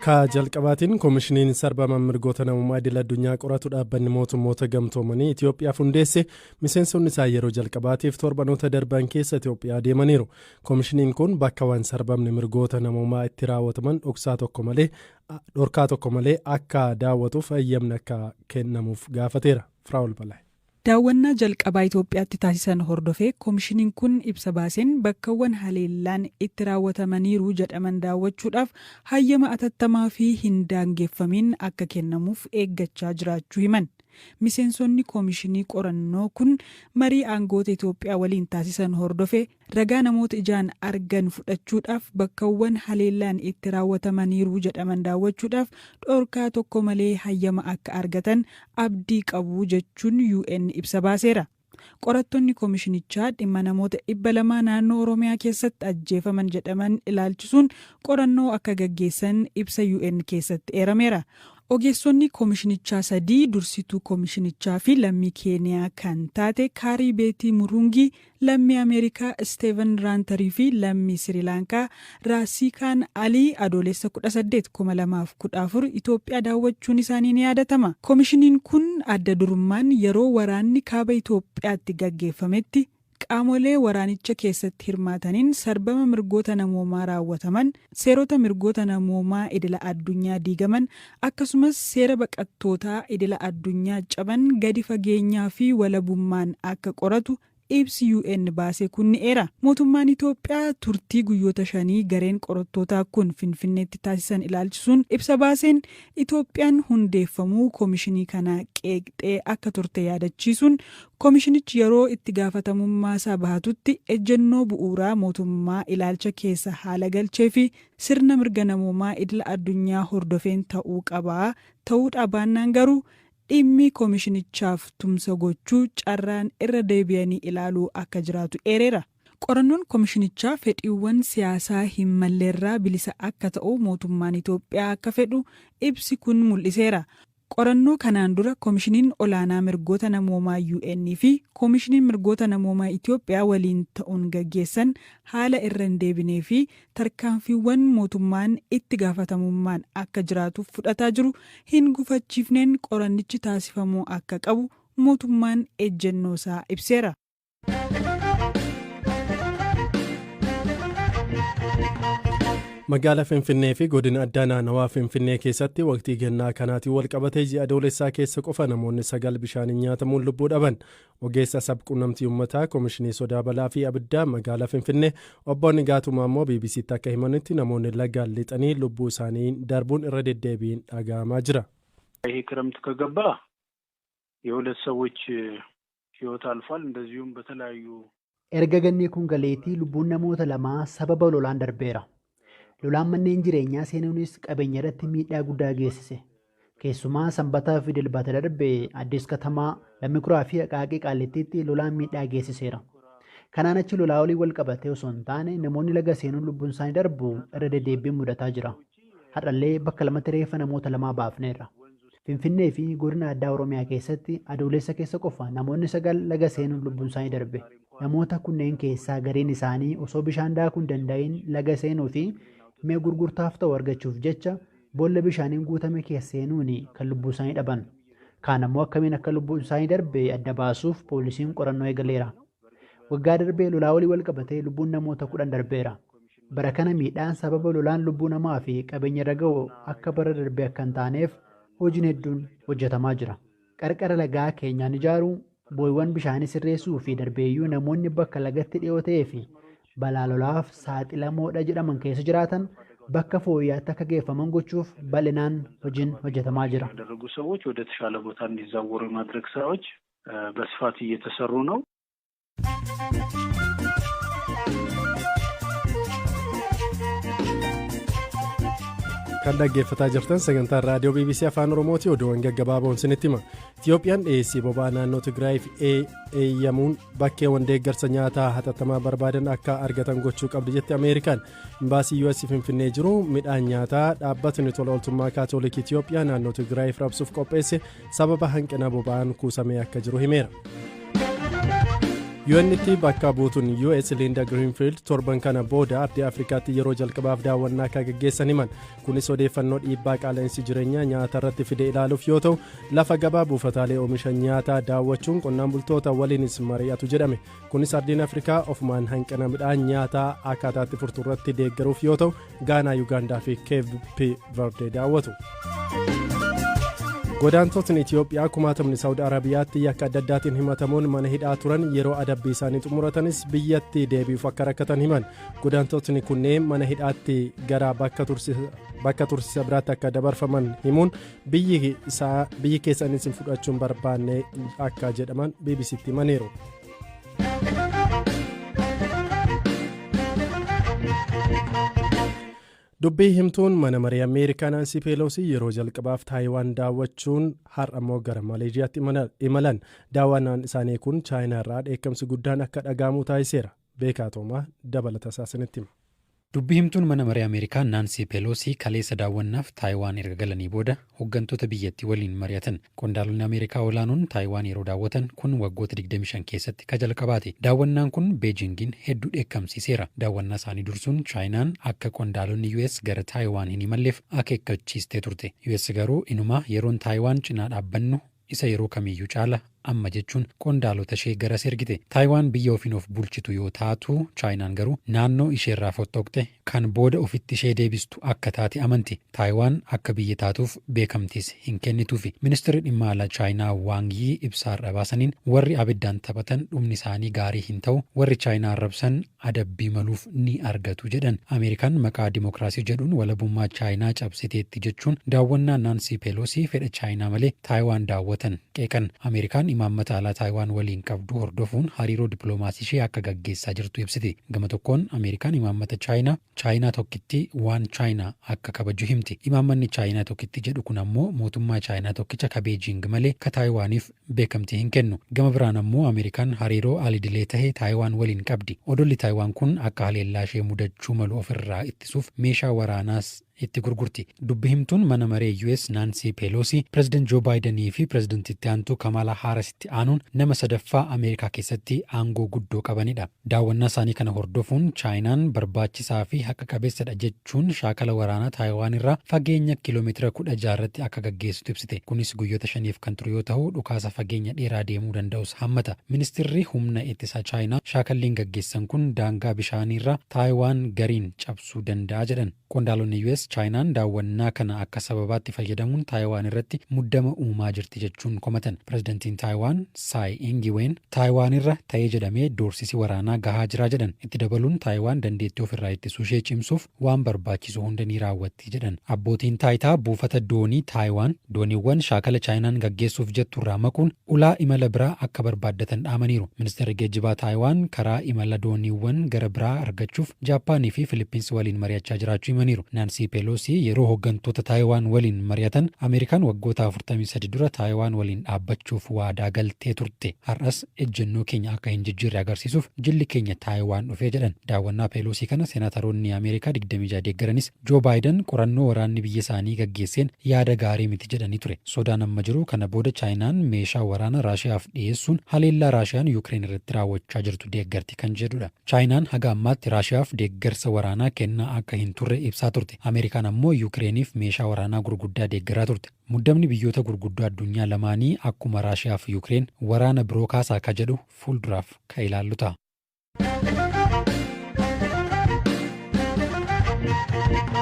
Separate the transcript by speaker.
Speaker 1: Ka jalqabaatiin koomishiniin sarbama mirgoota namummaa idil addunyaa qoratu dhaabbanni mootummoota gamtoomanii Itoophiyaaf hundeesse miseensonni isaa yeroo jalqabaatiif torbanoota darban keessa Itoophiyaa deemaniiru. Koomishiniin kun bakkawwan sarbamni mirgoota namummaa itti raawwataman dhorkaa tokko malee akka daawwatuuf hayyamni akka kennamuuf gaafateera. Firaa'ol Balaa.
Speaker 2: Daawwannaa jalqabaa Itoophiyaatti taasisan hordofee koomishiniin kun ibsa baaseen bakkawwan haleellaan itti raawwatamaniiru jedhaman daawwachuudhaaf hayyama atattamaa fi hin daangeffamin akka kennamuuf eeggachaa jiraachuu himan. Miseensonni koomishinii qorannoo kun marii aangoota Itoophiyaa waliin taasisan hordofee ragaa namoota ijaan argan fudhachuudhaaf bakkawwan haleellaan itti raawwatamaniiru jedhaman daawwachuudhaaf dhorkaa tokko malee hayyama akka argatan abdii qabu jechuun UN ibsa baaseera. Qorattoonni koomishinichaa dhimma namoota 200 naannoo Oromiyaa keessatti ajjeefaman jedhaman ilaalchisuun qorannoo akka gaggeessan ibsa UN keessatti eerameera. Ogeessonni koomishinichaa 3 dursituu koomishinichaa fi lammii Keeniyaa kan taate Kaarii Beetii Murungii, lammii Ameerikaa Steven Raantarii fi lammii Sirilaankaa Raasikaan Alii adoolessa 18,2014 Itoophiyaa daawwachuun isaanii ni yaadatama. Koomishiniin kun adda durummaan yeroo waraanni kaaba Itoophiyaatti gaggeeffametti qaamolee waraanicha keessatti hirmaataniin sarbama mirgoota namoomaa raawwataman, seerota mirgoota namoomaa idila addunyaa diigaman, akkasumas seera baqattootaa idila addunyaa caban gadi fageenyaa fi walabummaan akka qoratu ibsi UN baasee kun ni eera. Mootummaan Itoophiyaa turtii guyyoota 5 gareen qorattootaa kun Finfinneetti taasisan ilaalchisuun ibsa baaseen Itoophiyaan hundeeffamuu koomishinii kana qeeqxee akka turte yaadachiisuun koomishinichi yeroo itti gaafatamummaa isaa bahatutti ejjennoo bu'uuraa mootummaa ilaalcha keessa haala galchee fi sirna mirga namoomaa idila addunyaa hordofeen ta'uu qabaa. Ta'uu dhabaannaan garuu dhimmi koomishinichaaf tumsa gochuu carraan irra deebi'anii ilaaluu akka jiraatu eereera. Qorannoon koomishinichaa fedhiiwwan siyaasaa hin malleerraa bilisa akka ta'u mootummaan Itoophiyaa akka fedhu ibsi kun mul'iseera. Qorannoo kanaan dura koomishiniin olaanaa mirgoota namoomaa UN fi koomishiniin mirgoota namoomaa Itoophiyaa waliin ta'uun gaggeessan haala irra hin deebinee fi tarkaanfiiwwan mootummaan itti gaafatamummaan akka jiraatuuf fudhataa jiru hin gufachiifneen qorannichi taasifamuu akka qabu mootummaan ejjennoo isaa ibseera.
Speaker 1: Magaalaa Finfinnee fi godina addaa naannawaa Finfinnee keessatti waqtii gannaa kanaatiin walqabatee ji'a adoolessaa keessa qofa namoonni 9 bishaaniin nyaatamuun lubbuu dhaban. Ogeessa sabquunnamtii uummataa koomishinii sodaa balaa fi abiddaa magaalaa Finfinnee obbo Nigaatumaa immoo BBC'tti akka himanitti namoonni lagaan lixanii lubbuu isaanii darbuun irra deddeebiin dhaga'amaa jira.
Speaker 3: ይሄ ክረምት ከገባ የሁለት ሰዎች ህይወት አልፏል። እንደዚሁም በተለያዩ
Speaker 4: erga ganni kun galeetii lubbuun namoota lamaa sababa lolaan darbeera. Lolaan manneen jireenyaa seenuunis qabeenya irratti miidhaa guddaa geessise. Keessumaa sanbataa fi dilbata darbee Addis Katamaa, Lammiikuraa fi Aqaaqii Qaallittiitti lolaan miidhaa geessiseera. Kanaan achi lolaa olii wal qabatee osoo hin taane namoonni laga seenuun lubbuun isaanii darbu irra deddeebiin mudataa jira. Har'allee bakka lamatti reeffa namoota lamaa baafneerra. Finfinnee fi godina addaa Oromiyaa keessatti adoolessa keessa qofa namoonni 9 laga seenuun lubbuun isaanii darbe. Namoota kunneen keessaa gariin isaanii osoo bishaan daakuu hin danda'in laga seenuu fi mee gurgurtaaf ta'u argachuuf jecha boolla bishaaniin guutame keessa seenuun kan lubbuu isaanii dhaban. Kaan ammoo akkamiin akka lubbuun isaanii darbe adda baasuuf poolisiin qorannoo eegaleera. Waggaa darbee lolaa olii wal qabatee lubbuun namoota 10 darbeera. Bara kana miidhaan sababa lolaan lubbuu namaa fi qabeenya irra ga'u akka bara darbee akka hin taaneef hojiin hedduun hojjetamaa jira. Qarqara lagaa keenyaan ijaaruu, boo'iiwwan bishaanii sirreessuu fi darbeeyyuu namoonni bakka lagatti dhiyoo ta'ee fi balaa lolaaf saaxilamoodha jedhaman keessa jiraatan bakka fooyyaatti akka geeffaman gochuuf bal'inaan hojiin hojjetamaa jira.
Speaker 3: ያደረጉ ሰዎች ወደ ተሻለ ቦታ እንዲዛወሩ የማድረግ ስራዎች በስፋት እየተሰሩ ነው።
Speaker 1: Kan dhaggeeffataa jirtan sagantaa raadiyoo BBC Afaan Oromooti. Oduuwwan gaggabaaboon isinitti hima. Itiyoophiyaan dhiyeessii boba'aa naannoo Tigraayiif eeyyamuun bakkeewwan deeggarsa nyaataa hatattamaa barbaadan akka argatan gochuu qabdi jetti Ameerikaan. Imbaasii US Finfinnee jiru midhaan nyaataa dhaabbatni tola ooltummaa Kaatoolikii Itiyoophiyaa naannoo Tigraayiif raabsuuf qopheesse sababa hanqina boba'aan kuusamee akka jiru himeera. UN'tti bakka buutuun US Linda Greenfield torban kana booda ardii Afrikaatti yeroo jalqabaaf daawwannaa akka gaggeessan himan. Kunis odeeffannoo dhiibbaa qaala'insi jireenyaa nyaata irratti fide ilaaluuf yoo ta'u, lafa gabaa buufataalee oomisha nyaataa daawwachuun qonnaan bultoota waliinis mari'atu jedhame. Kunis ardiin Afrikaa ofumaan hanqina midhaan nyaataa akkaataatti furtu irratti deeggaruuf yoo ta'u, Gaanaa, Yuugaandaa fi Keep Verde daawwatu. Godaantotni Itiyoophiyaa kumaatamni Saawud Arabiyaatti yakka adda addaatiin himatamuun mana hidhaa turan yeroo adabbii isaanii xumuratanis biyyatti deebi'uuf akka rakkatan himan. Godaantotni kunneen mana hidhaatti gara bakka tursiisa biraatti akka dabarfaman himuun biyyi keessanis fudhachuun barbaanne akka jedhaman BBC'tti himaniiru. Dubbii himtuun mana marii Ameerikaa Naansi Peeloosi yeroo jalqabaaf Taayiwaan daawwachuun har'a immoo gara Maleeshiyaatti imalan. Daawwannaan isaanii kun Chaayinaa irraa dheekkamsi guddaan akka dhaga'amu taasiseera. Beekaa Toomaa dabalata isaanitti hima.
Speaker 5: Dubbii himtuun mana marii Ameerikaa Naansi Peeloosi kaleessa daawwannaaf Taayiwaan erga galanii booda hooggantoota biyyattii waliin mari'atan. Qondaalonni Ameerikaa olaanoon Taayiwaan yeroo daawwatan kun waggoota 25 keessatti ka jalqabaate. Daawwannaan kun Beejingiin hedduu dheekkamsiiseera. Daawwannaa isaanii dursuun Chaayinaan akka qondaalonni US gara Taayiwaan hin imalleef akeekkachiistee turte. US garuu inumaa yeroon Taayiwaan cinaa dhaabbannu isa yeroo kamiyyuu caala amma jechuun qondaalota ishee garas ergite. Taayiwaan biyya ofiin of bulchitu yoo taatu, Chaayinaan garuu naannoo isheerraa fottoqxe kan booda ofitti ishee deebistu akka taate amanti. Taayiwaan akka biyya taatuuf beekamtiis hin kennituufi. Ministeerri dhimma alaa Chaayinaa Waang Yi ibsaarra baasaniin warri abiddaan taphatan dhumni isaanii gaarii hin ta'u, warri Chaayinaa arrabsan adabbii maluuf ni argatu jedhan. Ameerikaan maqaa dimookiraasii jedhuun walabummaa Chaayinaa cabsiteetti jechuun daawwannaa Naansi Peeloosi fedha Chaayinaa malee Taayiwaan daawwatan qeeqan. Ameerikaan imaammata alaa Taayiwaan waliin qabdu hordofuun hariiroo dippiloomaasii ishee akka gaggeessaa jirtu ibsiti. Gama tokkoon Ameerikaan imaammata Chaayinaa tokkitti waan Chaayinaa akka kabaju himti. Imaammanni Chaayinaa tokkitti jedhu kun ammoo mootummaa Chaayinaa tokkicha ka Beejing malee ka Taayiwaaniif beekamtii hin kennu. Gama biraan ammoo Ameerikaan hariiroo alidilee tahee Taayiwaan waliin qabdi. Odolli Taayiwaan kun akka haleellaa ishee mudachuu malu ofirraa ittisuuf meeshaa waraanaas itti gurgurti. Dubbi himtuun mana maree US Naansi Peeloosi Pireezidant Joo Baayidanii fi Pireezidantittii aantuu Kamaalaa Haarisitti aanuun nama sadaffaa Ameerikaa keessatti aangoo guddoo qabanidha. Daawwannaa isaanii kana hordofuun Chaayinaan barbaachisaa fi haqa qabeessadha jechuun shaakala waraanaa Taayiwaan irraa fageenya kiiloomeetira 16 irratti akka gaggeessitu ibsite. Kunis guyyoota 5 kan ture yoo ta'u, dhukaasa fageenya dheeraa deemuu danda'us hammata. Ministeerri humna ittisaa Chaayinaa shaakalliin gaggeessan kun daangaa bishaaniirraa Taayiwaan gariin cabsuu danda'a jedhan. Qondaalonni US Chaayinaan daawwannaa kana akka sababaatti fayyadamuun Taayiwaan irratti muddama uumaa jirti jechuun komatan. Pireezidantiin Taayiwaan Tsai Ing-wen Taayiwaan irra ta'ee jedhamee doorsisi waraanaa gahaa jira jedhan. Itti dabaluun Taayiwaan dandeettii ofirraa ittisuu ishee cimsuuf waan barbaachisu hunda ni raawwatti jedhan. Abbootiin taayitaa buufata doonii Taayiwaan dooniiwwan shaakala Chaayinaan gaggeessuuf jettu irraa maquun ulaa imala biraa akka barbaaddatan dhaamaniiru. Ministeerri geejjibaa Taayiwaan karaa imala dooniiwwan gara biraa argachuuf Jaappaanii fi Filippinsi waliin mari'achaa jiraachuu himaniiru. Naansi Peeloosi yeroo hooggantoota Taayiwaan waliin mari'atan Ameerikaan waggoota 43 dura Taayiwaan waliin dhaabbachuuf waadaa galtee turte. Har'as ejjennoo keenya akka hin jijjiirre agarsiisuuf jilli keenya Taayiwaan dhufee jedhan. Daawwannaa Peeloosi kana senaataroonni Ameerikaa 26 deeggaranis Joo Baayiden qorannoo waraanni biyya isaanii gaggeesseen yaada gaarii miti jedhanii ture. Sodaan amma jiru kana booda Chaayinaan meeshaa waraanaa Raashiyaaf dhiyeessuun haleellaa Raashiyaan Yuukireen irratti raawwachaa jirtu deeggarti kan jedhudha. Chaayinaan haga ammaatti Raashiyaaf deeggarsa waraanaa kennaa akka hin turre ibsaa turte. Ameerikaan ammoo Yuukireeniif meeshaa waraanaa gurguddaa deeggaraa turte. Muddamni biyyoota gurguddoo addunyaa lamaanii akkuma Raashiyaa fi Yuukireen waraana biroo kaasaa ka jedhu fuulduraaf ka ilaallu ta'a.